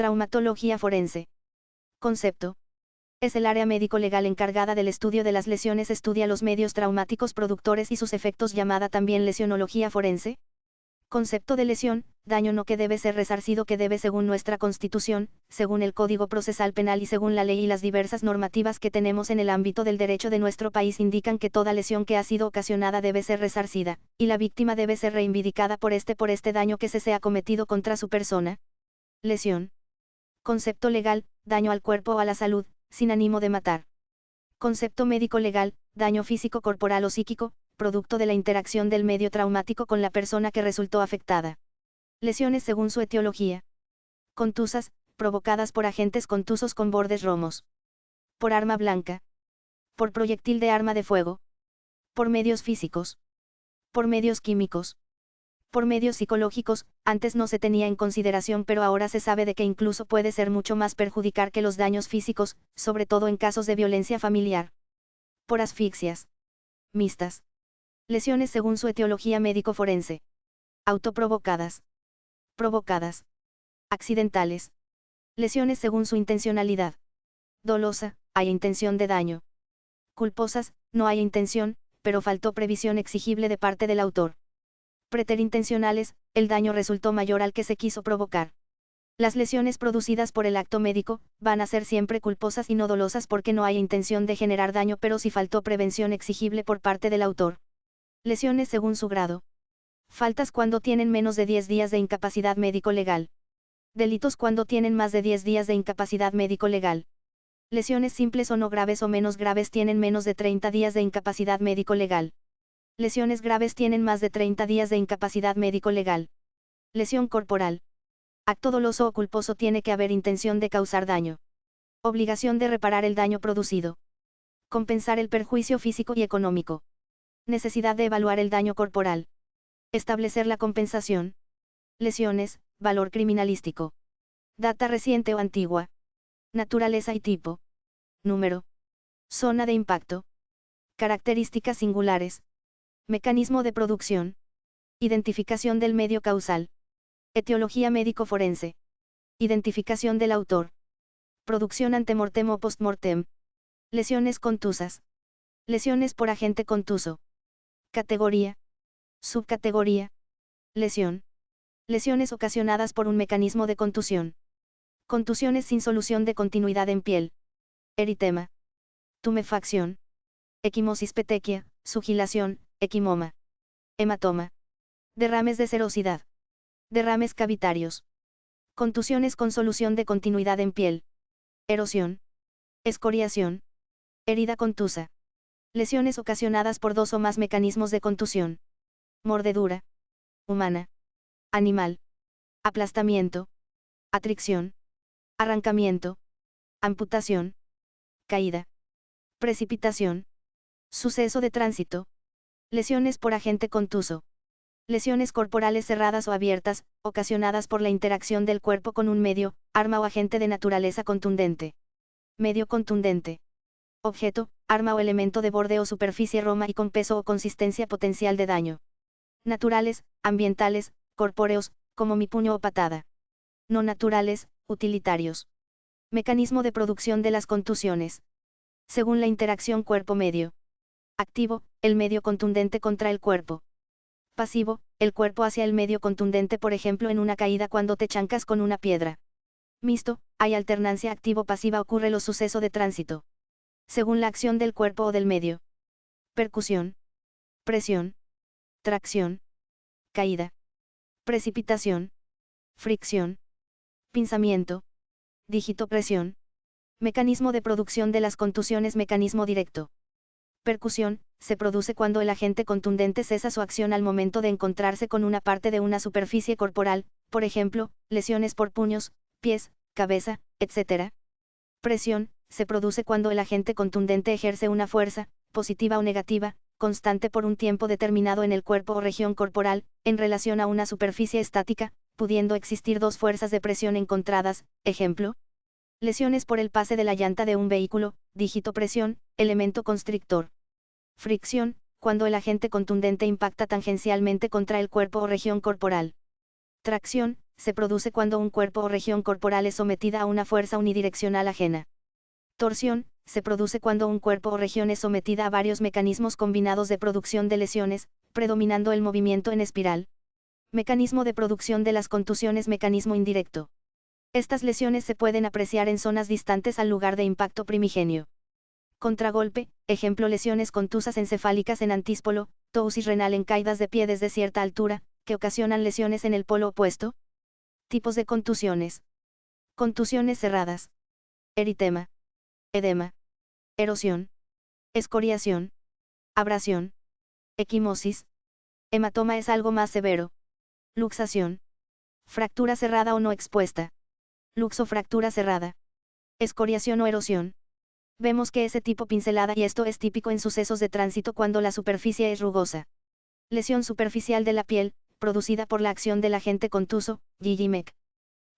Traumatología forense. Concepto. Es el área médico-legal encargada del estudio de las lesiones, estudia los medios traumáticos productores y sus efectos, llamada también lesionología forense. Concepto de lesión, daño no que debe ser resarcido, que debe según nuestra Constitución, según el Código Procesal Penal y según la ley y las diversas normativas que tenemos en el ámbito del derecho de nuestro país indican que toda lesión que ha sido ocasionada debe ser resarcida, y la víctima debe ser reivindicada por este daño que se sea cometido contra su persona. Lesión. Concepto legal, daño al cuerpo o a la salud, sin ánimo de matar. Concepto médico legal, daño físico, corporal o psíquico, producto de la interacción del medio traumático con la persona que resultó afectada. Lesiones según su etiología. Contusas, provocadas por agentes contusos con bordes romos. Por arma blanca. Por proyectil de arma de fuego. Por medios físicos. Por medios químicos. Por medios psicológicos, antes no se tenía en consideración pero ahora se sabe de que incluso puede ser mucho más perjudicial que los daños físicos, sobre todo en casos de violencia familiar. Por asfixias. Mixtas. Lesiones según su etiología médico-forense. Autoprovocadas. Provocadas. Accidentales. Lesiones según su intencionalidad. Dolosa, hay intención de daño. Culposas, no hay intención, pero faltó previsión exigible de parte del autor. Preterintencionales, el daño resultó mayor al que se quiso provocar. Las lesiones producidas por el acto médico, van a ser siempre culposas y no dolosas porque no hay intención de generar daño, pero sí faltó prevención exigible por parte del autor. Lesiones según su grado. Faltas cuando tienen menos de 10 días de incapacidad médico-legal. Delitos cuando tienen más de 10 días de incapacidad médico-legal. Lesiones simples o no graves o menos graves tienen menos de 30 días de incapacidad médico-legal. Lesiones graves tienen más de 30 días de incapacidad médico-legal. Lesión corporal. Acto doloso o culposo, tiene que haber intención de causar daño. Obligación de reparar el daño producido. Compensar el perjuicio físico y económico. Necesidad de evaluar el daño corporal. Establecer la compensación. Lesiones, valor criminalístico. Data reciente o antigua. Naturaleza y tipo. Número. Zona de impacto. Características singulares. Mecanismo de producción. Identificación del medio causal. Etiología médico-forense. Identificación del autor. Producción antemortem o postmortem. Lesiones contusas. Lesiones por agente contuso. Categoría. Subcategoría. Lesión. Lesiones ocasionadas por un mecanismo de contusión. Contusiones sin solución de continuidad en piel. Eritema. Tumefacción. Equimosis petequia, sugilación, equimoma. Hematoma. Derrames de serosidad. Derrames cavitarios. Contusiones con solución de continuidad en piel. Erosión. Escoriación. Herida contusa. Lesiones ocasionadas por dos o más mecanismos de contusión. Mordedura. Humana. Animal. Aplastamiento. Atricción. Arrancamiento. Amputación. Caída. Precipitación. Suceso de tránsito. Lesiones por agente contuso. Lesiones corporales cerradas o abiertas, ocasionadas por la interacción del cuerpo con un medio, arma o agente de naturaleza contundente. Medio contundente. Objeto, arma o elemento de borde o superficie roma y con peso o consistencia potencial de daño. Naturales, ambientales, corpóreos, como mi puño o patada. No naturales, utilitarios. Mecanismo de producción de las contusiones. Según la interacción cuerpo-medio. Activo, el medio contundente contra el cuerpo. Pasivo, el cuerpo hacia el medio contundente, por ejemplo en una caída cuando te chancas con una piedra. Mixto, hay alternancia activo-pasiva, ocurre los sucesos de tránsito. Según la acción del cuerpo o del medio. Percusión. Presión. Tracción. Caída. Precipitación. Fricción. Pinzamiento. Digitopresión. Mecanismo de producción de las contusiones, mecanismo directo. Percusión, se produce cuando el agente contundente cesa su acción al momento de encontrarse con una parte de una superficie corporal, por ejemplo, lesiones por puños, pies, cabeza, etc. Presión, se produce cuando el agente contundente ejerce una fuerza, positiva o negativa, constante por un tiempo determinado en el cuerpo o región corporal, en relación a una superficie estática, pudiendo existir dos fuerzas de presión encontradas, ejemplo. Lesiones por el pase de la llanta de un vehículo, digitopresión, elemento constrictor. Fricción, cuando el agente contundente impacta tangencialmente contra el cuerpo o región corporal. Tracción, se produce cuando un cuerpo o región corporal es sometida a una fuerza unidireccional ajena. Torsión, se produce cuando un cuerpo o región es sometida a varios mecanismos combinados de producción de lesiones, predominando el movimiento en espiral. Mecanismo de producción de las contusiones, mecanismo indirecto. Estas lesiones se pueden apreciar en zonas distantes al lugar de impacto primigenio. Contragolpe, ejemplo lesiones contusas encefálicas en antíspolo, tousis renal en caídas de pie desde cierta altura, que ocasionan lesiones en el polo opuesto. Tipos de contusiones. Contusiones cerradas. Eritema. Edema. Erosión. Escoriación. Abrasión. Equimosis. Hematoma es algo más severo. Luxación. Fractura cerrada o no expuesta. Luxofractura cerrada. Escoriación o erosión. Vemos que ese tipo pincelada y esto es típico en sucesos de tránsito cuando la superficie es rugosa. Lesión superficial de la piel, producida por la acción del agente contuso, Guillimec.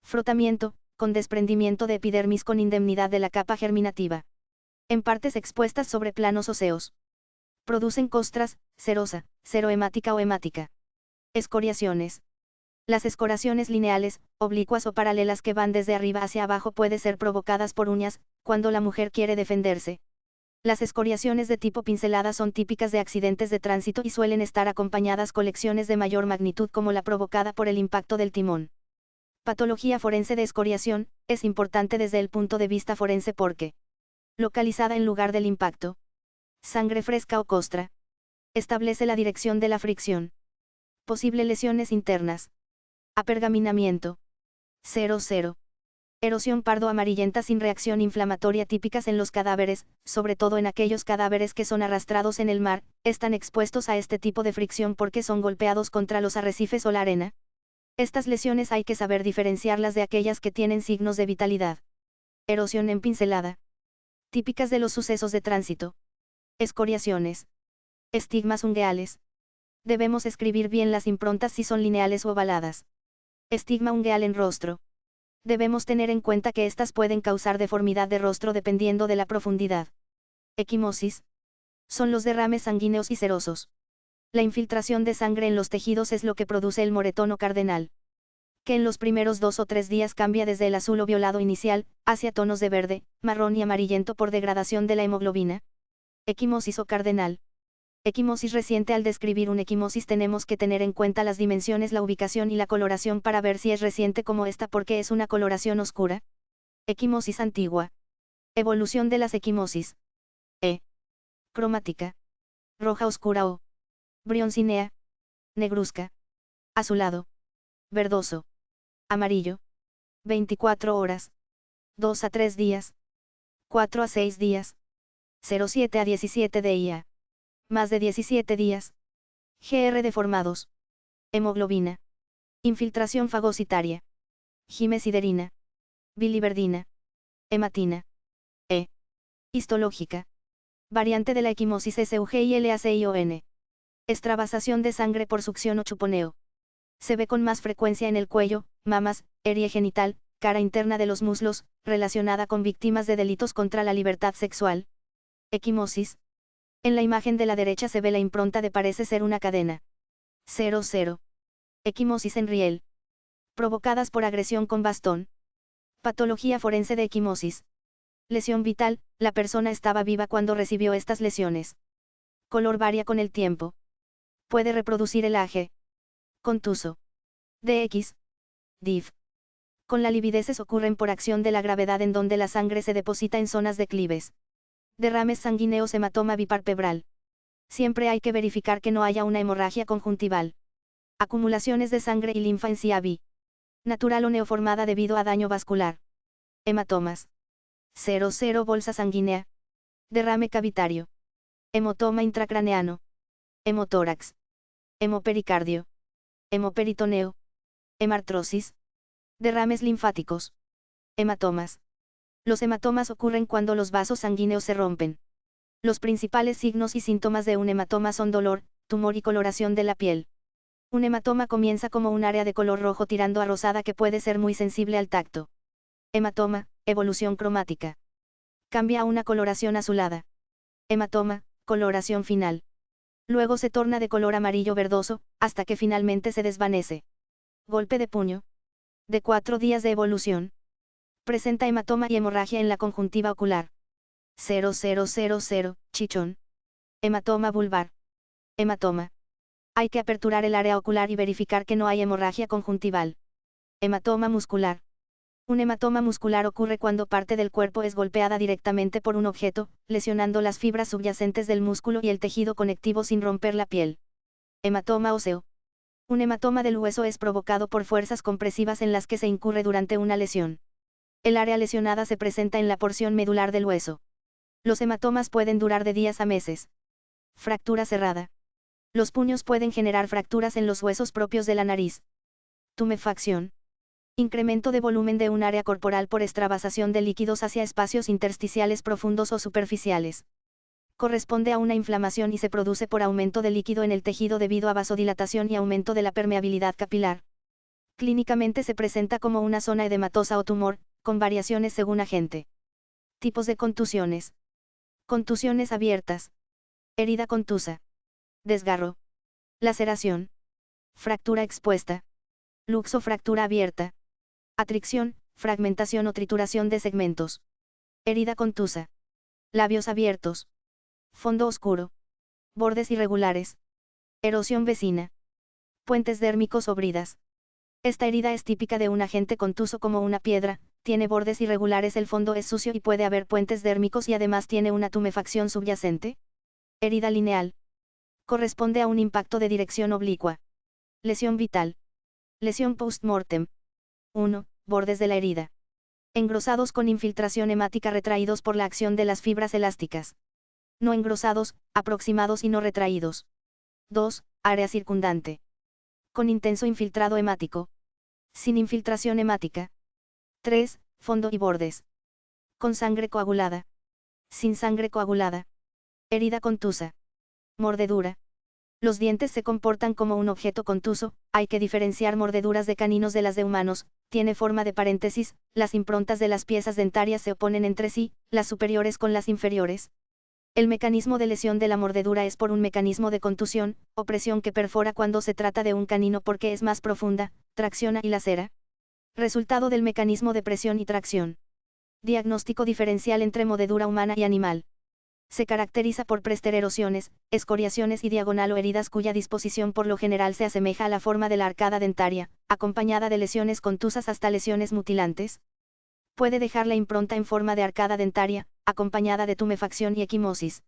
Frotamiento, con desprendimiento de epidermis con indemnidad de la capa germinativa. En partes expuestas sobre planos óseos. Producen costras, serosa, serohemática o hemática. Escoriaciones. Las escoraciones lineales, oblicuas o paralelas que van desde arriba hacia abajo pueden ser provocadas por uñas, cuando la mujer quiere defenderse. Las escoriaciones de tipo pincelada son típicas de accidentes de tránsito y suelen estar acompañadas con lesiones de mayor magnitud como la provocada por el impacto del timón. Patología forense de escoriación, es importante desde el punto de vista forense porque localizada en lugar del impacto. Sangre fresca o costra. Establece la dirección de la fricción. Posible lesiones internas. Apergaminamiento. 0,0. Erosión pardo-amarillenta sin reacción inflamatoria típicas en los cadáveres, sobre todo en aquellos cadáveres que son arrastrados en el mar, están expuestos a este tipo de fricción porque son golpeados contra los arrecifes o la arena. Estas lesiones hay que saber diferenciarlas de aquellas que tienen signos de vitalidad. Erosión en pincelada. Típicas de los sucesos de tránsito. Escoriaciones. Estigmas ungueales. Debemos escribir bien las improntas si son lineales o ovaladas. Estigma ungueal en rostro. Debemos tener en cuenta que estas pueden causar deformidad de rostro dependiendo de la profundidad. Equimosis. Son los derrames sanguíneos y serosos. La infiltración de sangre en los tejidos es lo que produce el moretón o cardenal, que en los primeros 2 o 3 días cambia desde el azul o violado inicial, hacia tonos de verde, marrón y amarillento por degradación de la hemoglobina. Equimosis o cardenal. Equimosis reciente. Al describir un equimosis tenemos que tener en cuenta las dimensiones, la ubicación y la coloración para ver si es reciente como esta porque es una coloración oscura. Equimosis antigua. Evolución de las equimosis. Cromática. Roja oscura o brioncinea. Negruzca. Azulado. Verdoso. Amarillo. 24 horas. 2 a 3 días. 4 a 6 días. 07 a 17 días. Más de 17 días. GR deformados. Hemoglobina. Infiltración fagocitaria. Gimesiderina. Biliverdina. Hematina. Histológica. Variante de la equimosis SUGILACION. Extravasación de sangre por succión o chuponeo. Se ve con más frecuencia en el cuello, mamas, erie genital, cara interna de los muslos, relacionada con víctimas de delitos contra la libertad sexual. Equimosis. En la imagen de la derecha se ve la impronta de parece ser una cadena. 00. Equimosis en riel. Provocadas por agresión con bastón. Patología forense de equimosis. Lesión vital, la persona estaba viva cuando recibió estas lesiones. Color varía con el tiempo. Puede reproducir el AG. Contuso. DX. DIF. Con la livideces ocurren por acción de la gravedad en donde la sangre se deposita en zonas declives. Derrames sanguíneos, hematoma biparpebral. Siempre hay que verificar que no haya una hemorragia conjuntival. Acumulaciones de sangre y linfa en CIABI. Natural o neoformada debido a daño vascular. Hematomas. 00 bolsa sanguínea. Derrame cavitario. Hemotoma intracraneano. Hemotórax. Hemopericardio. Hemoperitoneo. Hemartrosis. Derrames linfáticos. Hematomas. Los hematomas ocurren cuando los vasos sanguíneos se rompen. Los principales signos y síntomas de un hematoma son dolor, tumor y coloración de la piel. Un hematoma comienza como un área de color rojo tirando a rosada que puede ser muy sensible al tacto. Hematoma, evolución cromática. Cambia a una coloración azulada. Hematoma, coloración final. Luego se torna de color amarillo verdoso, hasta que finalmente se desvanece. golpe de puño. De 4 días de evolución. Presenta hematoma y hemorragia en la conjuntiva ocular. 0000, chichón. Hematoma vulvar. Hematoma. Hay que aperturar el área ocular y verificar que no hay hemorragia conjuntival. Hematoma muscular. Un hematoma muscular ocurre cuando parte del cuerpo es golpeada directamente por un objeto, lesionando las fibras subyacentes del músculo y el tejido conectivo sin romper la piel. Hematoma óseo. Un hematoma del hueso es provocado por fuerzas compresivas en las que se incurre durante una lesión. El área lesionada se presenta en la porción medular del hueso. Los hematomas pueden durar de días a meses. Fractura cerrada. Los puños pueden generar fracturas en los huesos propios de la nariz. Tumefacción. Incremento de volumen de un área corporal por extravasación de líquidos hacia espacios intersticiales profundos o superficiales. Corresponde a una inflamación y se produce por aumento de líquido en el tejido debido a vasodilatación y aumento de la permeabilidad capilar. Clínicamente se presenta como una zona edematosa o tumor, con variaciones según agente. Tipos de contusiones. Contusiones abiertas. Herida contusa. Desgarro. Laceración. Fractura expuesta. Luxofractura abierta. Atricción, fragmentación o trituración de segmentos. Herida contusa. Labios abiertos. Fondo oscuro. Bordes irregulares. Erosión vecina. Puentes dérmicos o bridas. Esta herida es típica de un agente contuso como una piedra, tiene bordes irregulares, el fondo es sucio y puede haber puentes dérmicos y además tiene una tumefacción subyacente. Herida lineal. Corresponde a un impacto de dirección oblicua. Lesión vital. Lesión post-mortem. 1. Bordes de la herida. Engrosados con infiltración hemática retraídos por la acción de las fibras elásticas. No engrosados, aproximados y no retraídos. 2. Área circundante. Con intenso infiltrado hemático. Sin infiltración hemática. 3. Fondo y bordes. Con sangre coagulada. Sin sangre coagulada. Herida contusa. Mordedura. Los dientes se comportan como un objeto contuso, hay que diferenciar mordeduras de caninos de las de humanos, tiene forma de paréntesis, las improntas de las piezas dentarias se oponen entre sí, las superiores con las inferiores. El mecanismo de lesión de la mordedura es por un mecanismo de contusión, o presión que perfora cuando se trata de un canino porque es más profunda, tracciona y lacera. Resultado del mecanismo de presión y tracción. Diagnóstico diferencial entre mordedura humana y animal. Se caracteriza por prestererosiones, escoriaciones y diagonal o heridas cuya disposición por lo general se asemeja a la forma de la arcada dentaria, acompañada de lesiones contusas hasta lesiones mutilantes. Puede dejar la impronta en forma de arcada dentaria, acompañada de tumefacción y equimosis.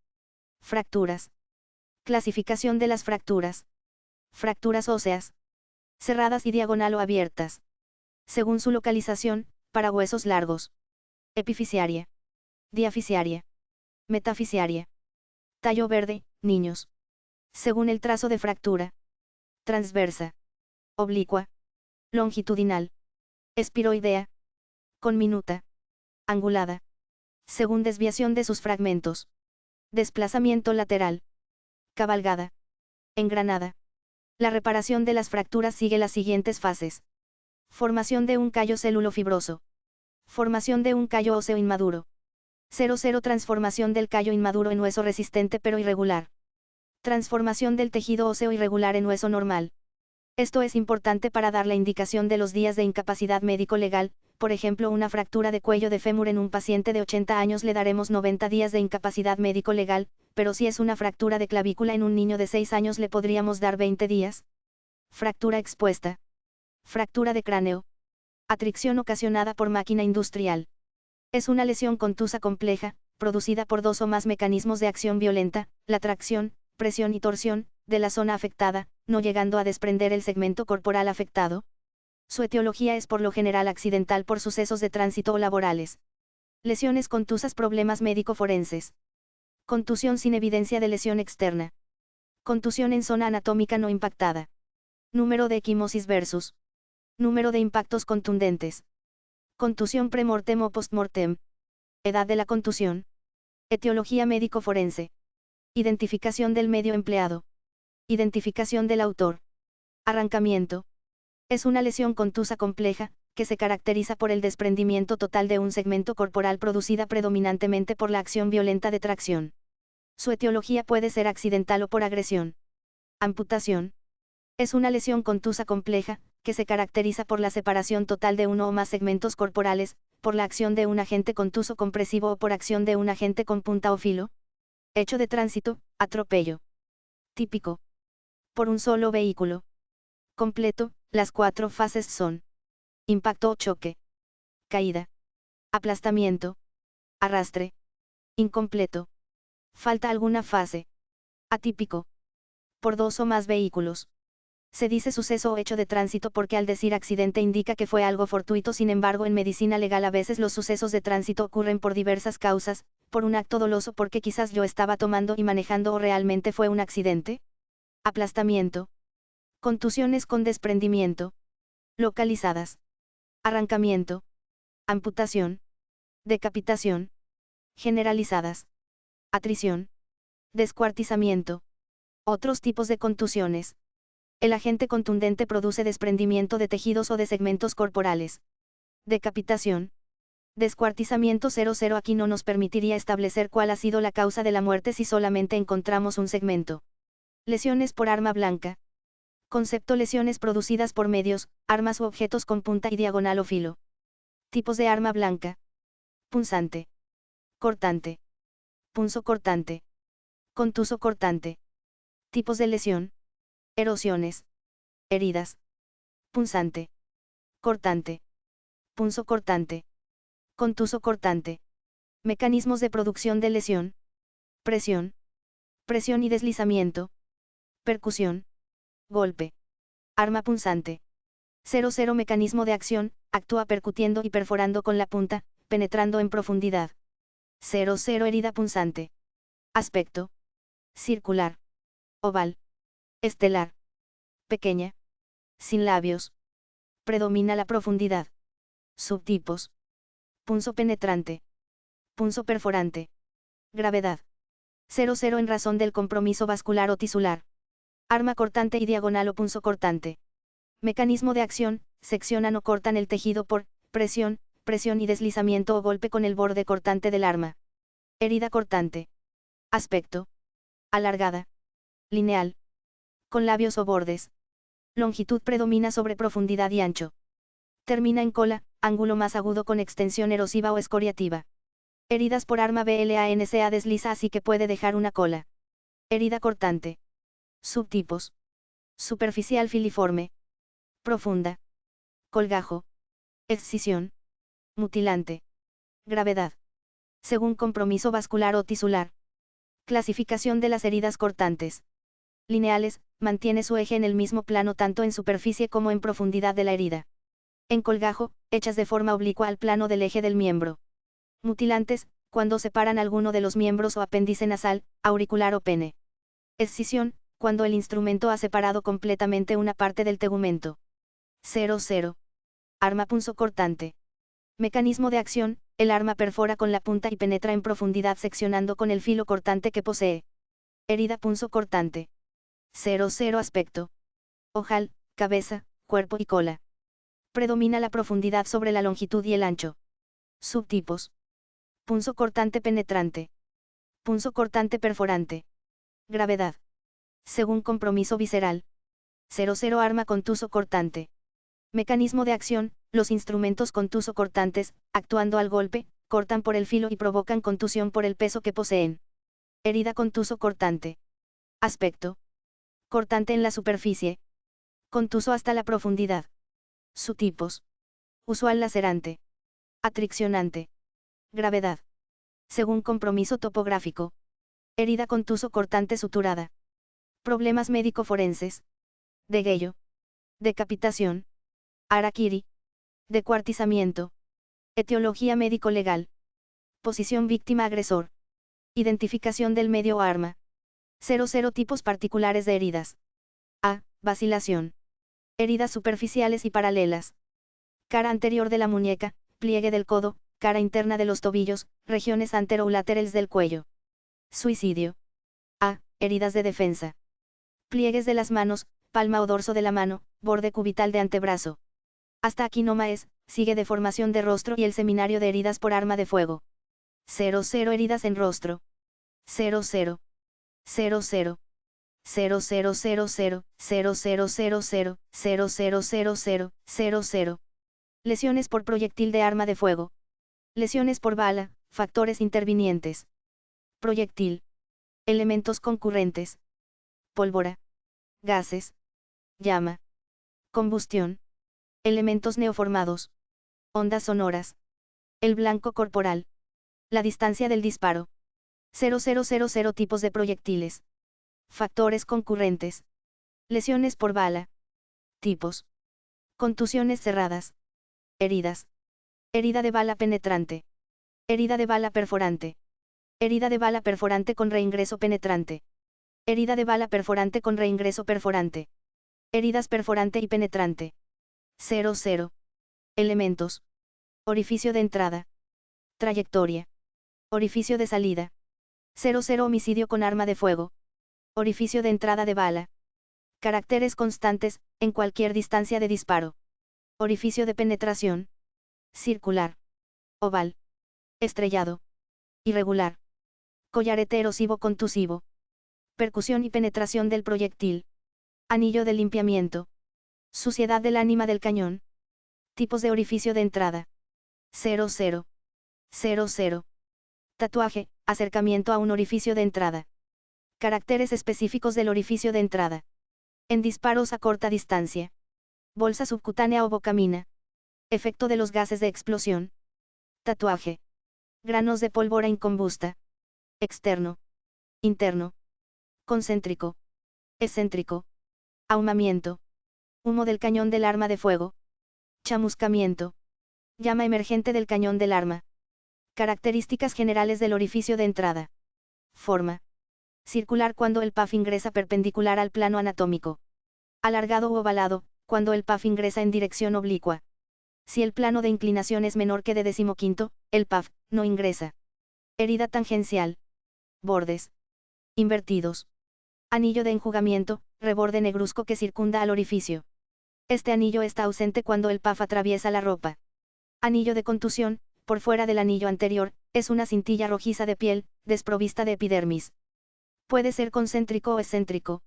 Fracturas. Clasificación de las fracturas. Fracturas óseas. Cerradas y diagonal o abiertas. Según su localización, para huesos largos. Epifisiaria. Diafisiaria. Metafisiaria. Tallo verde, niños. Según el trazo de fractura. Transversa. Oblicua. Longitudinal. Espiroidea. Conminuta. Angulada. Según desviación de sus fragmentos. Desplazamiento lateral. Cabalgada. Engranada. La reparación de las fracturas sigue las siguientes fases. Formación de un callo celulofibroso. Formación de un callo óseo inmaduro. 00 Transformación del callo inmaduro en hueso resistente pero irregular. Transformación del tejido óseo irregular en hueso normal. Esto es importante para dar la indicación de los días de incapacidad médico-legal, por ejemplo una fractura de cuello de fémur en un paciente de 80 años le daremos 90 días de incapacidad médico-legal, pero si es una fractura de clavícula en un niño de 6 años le podríamos dar 20 días. Fractura expuesta. Fractura de cráneo. Atricción ocasionada por máquina industrial. Es una lesión contusa compleja, producida por dos o más mecanismos de acción violenta, la tracción, presión y torsión, de la zona afectada, no llegando a desprender el segmento corporal afectado. Su etiología es por lo general accidental por sucesos de tránsito o laborales. Lesiones contusas, problemas médico-forenses. Contusión sin evidencia de lesión externa. Contusión en zona anatómica no impactada. Número de equimosis versus. Número de impactos contundentes. Contusión premortem o postmortem. Edad de la contusión. Etiología médico-forense. Identificación del medio empleado. Identificación del autor. Arrancamiento. Es una lesión contusa compleja, que se caracteriza por el desprendimiento total de un segmento corporal producida predominantemente por la acción violenta de tracción. Su etiología puede ser accidental o por agresión. Amputación. Es una lesión contusa compleja, que se caracteriza por la separación total de uno o más segmentos corporales, por la acción de un agente contuso compresivo o por acción de un agente con punta o filo. Hecho de tránsito, atropello. Típico. Por un solo vehículo. Completo, las 4 fases son: impacto o choque, caída, aplastamiento, arrastre. Incompleto. Falta alguna fase. Atípico. Por 2 o más vehículos. Se dice suceso o hecho de tránsito porque al decir accidente indica que fue algo fortuito. Sin embargo, en medicina legal a veces los sucesos de tránsito ocurren por diversas causas, por un acto doloso porque quizás yo estaba tomando y manejando o realmente fue un accidente. Aplastamiento. Contusiones con desprendimiento. Localizadas. Arrancamiento. Amputación. Decapitación. Generalizadas. Atrición. Descuartizamiento. Otros tipos de contusiones. El agente contundente produce desprendimiento de tejidos o de segmentos corporales. Decapitación. Descuartizamiento 00. Aquí no nos permitiría establecer cuál ha sido la causa de la muerte si solamente encontramos un segmento. Lesiones por arma blanca. Concepto: lesiones producidas por medios, armas u objetos con punta y diagonal o filo. Tipos de arma blanca. Punzante. Cortante. Punzo cortante. Contuso cortante. Tipos de lesión. Erosiones. Heridas. Punzante. Cortante. Punzo cortante. Contuso cortante. Mecanismos de producción de lesión. Presión. Presión y deslizamiento. Percusión. Golpe. Arma punzante. 00. Mecanismo de acción: actúa percutiendo y perforando con la punta, penetrando en profundidad. 00. Herida punzante. Aspecto: circular, oval, estelar, pequeña, sin labios. Predomina la profundidad. Subtipos: punzo penetrante, punzo perforante. Gravedad: 00. En razón del compromiso vascular o tisular. Arma cortante y diagonal o punzo cortante. Mecanismo de acción: seccionan o cortan el tejido por presión, presión y deslizamiento o golpe con el borde cortante del arma. Herida cortante. Aspecto: alargada, lineal, con labios o bordes. Longitud predomina sobre profundidad y ancho. Termina en cola, ángulo más agudo con extensión erosiva o escoriativa. Heridas por arma BLANCA: desliza así que puede dejar una cola. Herida cortante. Subtipos: superficial filiforme, profunda, colgajo, excisión, mutilante. Gravedad: según compromiso vascular o tisular. Clasificación de las heridas cortantes. Lineales: mantiene su eje en el mismo plano tanto en superficie como en profundidad de la herida. En colgajo: hechas de forma oblicua al plano del eje del miembro. Mutilantes: cuando separan alguno de los miembros o apéndice nasal, auricular o pene. Excisión: cuando el instrumento ha separado completamente una parte del tegumento. 00. Arma punzocortante. Mecanismo de acción: el arma perfora con la punta y penetra en profundidad seccionando con el filo cortante que posee. Herida punzocortante. 00. Aspecto: ojal, cabeza, cuerpo y cola. Predomina la profundidad sobre la longitud y el ancho. Subtipos: punzocortante penetrante, punzocortante perforante. Gravedad: según compromiso visceral. 00. Arma contuso cortante. Mecanismo de acción: los instrumentos contuso cortantes, actuando al golpe, cortan por el filo y provocan contusión por el peso que poseen. Herida contuso cortante. Aspecto: cortante en la superficie. Contuso hasta la profundidad. Subtipos: usual lacerante, atriccionante. Gravedad: según compromiso topográfico. Herida contuso cortante suturada. Problemas médico-forenses. Degüello. Decapitación. Harakiri. Descuartizamiento. Etiología médico-legal. Posición víctima-agresor. Identificación del medio o arma. 00. Tipos particulares de heridas. A. Vacilación. Heridas superficiales y paralelas. Cara anterior de la muñeca, pliegue del codo, cara interna de los tobillos, regiones anterolaterales del cuello. Suicidio. A. Heridas de defensa. Pliegues de las manos, palma o dorso de la mano, borde cubital de antebrazo. Hasta aquí no más, sigue deformación de rostro y el seminario de heridas por arma de fuego. 00. Heridas en rostro. 00. 00. 0,000,000,000,000,000,000. Lesiones por proyectil de arma de fuego. Lesiones por bala, factores intervinientes. Proyectil. Elementos concurrentes. Pólvora. Gases. Llama. Combustión. Elementos neoformados. Ondas sonoras. El blanco corporal. La distancia del disparo. 0000 tipos de proyectiles. Factores concurrentes. Lesiones por bala. Tipos. Contusiones cerradas. Heridas. Herida de bala penetrante. Herida de bala perforante. Herida de bala perforante con reingreso penetrante. Herida de bala perforante con reingreso perforante. Heridas perforante y penetrante. 00. Elementos. Orificio de entrada. Trayectoria. Orificio de salida. 00 homicidio con arma de fuego. Orificio de entrada de bala. Caracteres constantes, en cualquier distancia de disparo. Orificio de penetración. Circular. Oval. Estrellado. Irregular. Collarete erosivo contusivo. Percusión y penetración del proyectil. Anillo de limpiamiento. Suciedad del ánima del cañón. Tipos de orificio de entrada. 00. 00. Tatuaje, acercamiento a un orificio de entrada. Caracteres específicos del orificio de entrada. En disparos a corta distancia. Bolsa subcutánea o bocamina. Efecto de los gases de explosión. Tatuaje. Granos de pólvora incombusta. Externo. Interno. Concéntrico. Excéntrico. Ahumamiento. Humo del cañón del arma de fuego. Chamuscamiento. Llama emergente del cañón del arma. Características generales del orificio de entrada. Forma. Circular cuando el PAF ingresa perpendicular al plano anatómico. Alargado u ovalado, cuando el PAF ingresa en dirección oblicua. Si el plano de inclinación es menor que de 15, el PAF no ingresa. Herida tangencial. Bordes. Invertidos. Anillo de enjugamiento, reborde negruzco que circunda al orificio. Este anillo está ausente cuando el PAF atraviesa la ropa. Anillo de contusión, por fuera del anillo anterior, es una cintilla rojiza de piel, desprovista de epidermis. Puede ser concéntrico o excéntrico.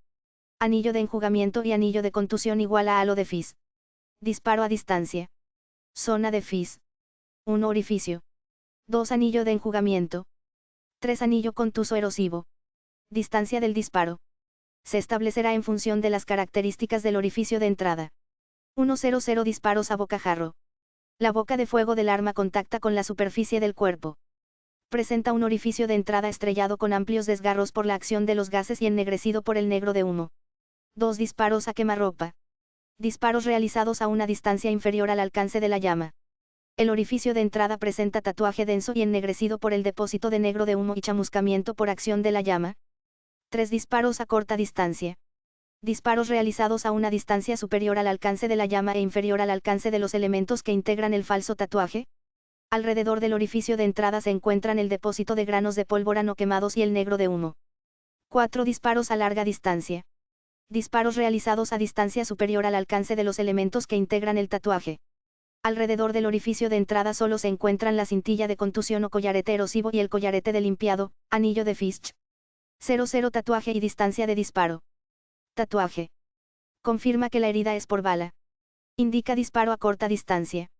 Anillo de enjugamiento y anillo de contusión igual a halo de Fis. Disparo a distancia. Zona de Fis. 1 orificio. 2 anillo de enjugamiento. 3 anillo contuso erosivo. Distancia del disparo. Se establecerá en función de las características del orificio de entrada. 100 disparos a bocajarro. La boca de fuego del arma contacta con la superficie del cuerpo. Presenta un orificio de entrada estrellado con amplios desgarros por la acción de los gases y ennegrecido por el negro de humo. 2 disparos a quemarropa. Disparos realizados a una distancia inferior al alcance de la llama. El orificio de entrada presenta tatuaje denso y ennegrecido por el depósito de negro de humo y chamuscamiento por acción de la llama. 3 disparos a corta distancia. Disparos realizados a una distancia superior al alcance de la llama e inferior al alcance de los elementos que integran el falso tatuaje. Alrededor del orificio de entrada se encuentran el depósito de granos de pólvora no quemados y el negro de humo. 4 disparos a larga distancia. Disparos realizados a distancia superior al alcance de los elementos que integran el tatuaje. Alrededor del orificio de entrada solo se encuentran la cintilla de contusión o collarete erosivo y el collarete de limpiado, anillo de Fisch. 00 tatuaje y distancia de disparo. Tatuaje. Confirma que la herida es por bala. Indica disparo a corta distancia.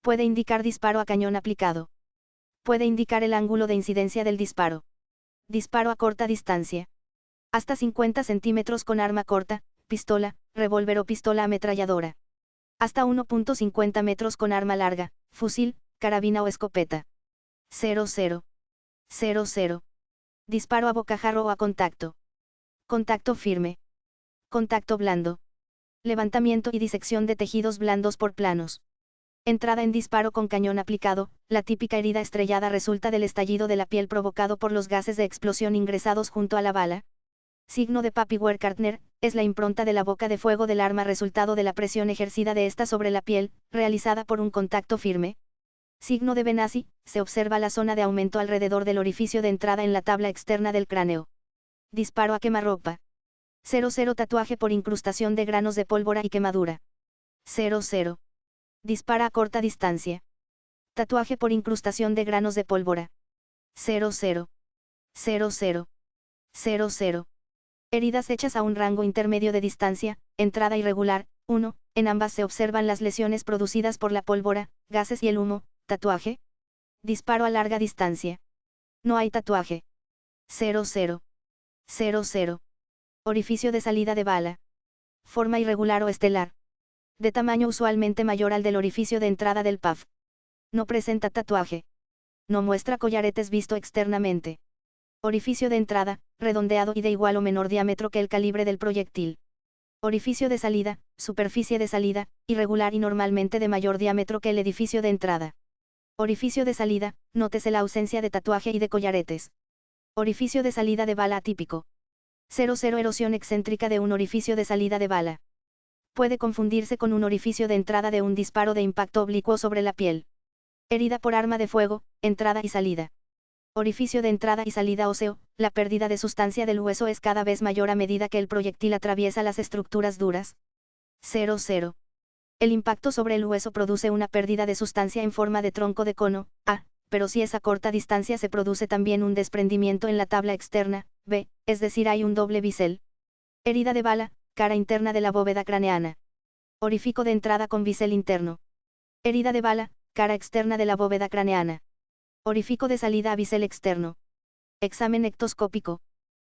Puede indicar disparo a cañón aplicado. Puede indicar el ángulo de incidencia del disparo. Disparo a corta distancia. Hasta 50 centímetros con arma corta, pistola, revólver o pistola ametralladora. Hasta 1.50 metros con arma larga, fusil, carabina o escopeta. 00. 00. Disparo a bocajarro o a contacto. Contacto firme. Contacto blando. Levantamiento y disección de tejidos blandos por planos. Entrada en disparo con cañón aplicado, la típica herida estrellada resulta del estallido de la piel provocado por los gases de explosión ingresados junto a la bala. Signo de Pappy-Werkgartner, es la impronta de la boca de fuego del arma resultado de la presión ejercida de esta sobre la piel, realizada por un contacto firme. Signo de Benassi, se observa la zona de aumento alrededor del orificio de entrada en la tabla externa del cráneo. Disparo a quemarropa. 00 tatuaje por incrustación de granos de pólvora y quemadura. 00. Dispara a corta distancia. Tatuaje por incrustación de granos de pólvora. 00. 00. 00. Heridas hechas a un rango intermedio de distancia, entrada irregular, 1. En ambas se observan las lesiones producidas por la pólvora, gases y el humo. Tatuaje. Disparo a larga distancia. No hay tatuaje. 00. 00. Orificio de salida de bala. Forma irregular o estelar. De tamaño usualmente mayor al del orificio de entrada del PAF. No presenta tatuaje. No muestra collaretes visto externamente. Orificio de entrada, redondeado y de igual o menor diámetro que el calibre del proyectil. Orificio de salida, superficie de salida, irregular y normalmente de mayor diámetro que el edificio de entrada. Orificio de salida, nótese la ausencia de tatuaje y de collaretes. Orificio de salida de bala atípico. 00 Erosión excéntrica de un orificio de salida de bala. Puede confundirse con un orificio de entrada de un disparo de impacto oblicuo sobre la piel. Herida por arma de fuego, entrada y salida. Orificio de entrada y salida óseo, la pérdida de sustancia del hueso es cada vez mayor a medida que el proyectil atraviesa las estructuras duras. 00. El impacto sobre el hueso produce una pérdida de sustancia en forma de tronco de cono, A, pero si es a corta distancia se produce también un desprendimiento en la tabla externa, B, es decir hay un doble bisel. Herida de bala, cara interna de la bóveda craneana. Orificio de entrada con bisel interno. Herida de bala, cara externa de la bóveda craneana. Orificio de salida a bisel externo. Examen ectoscópico.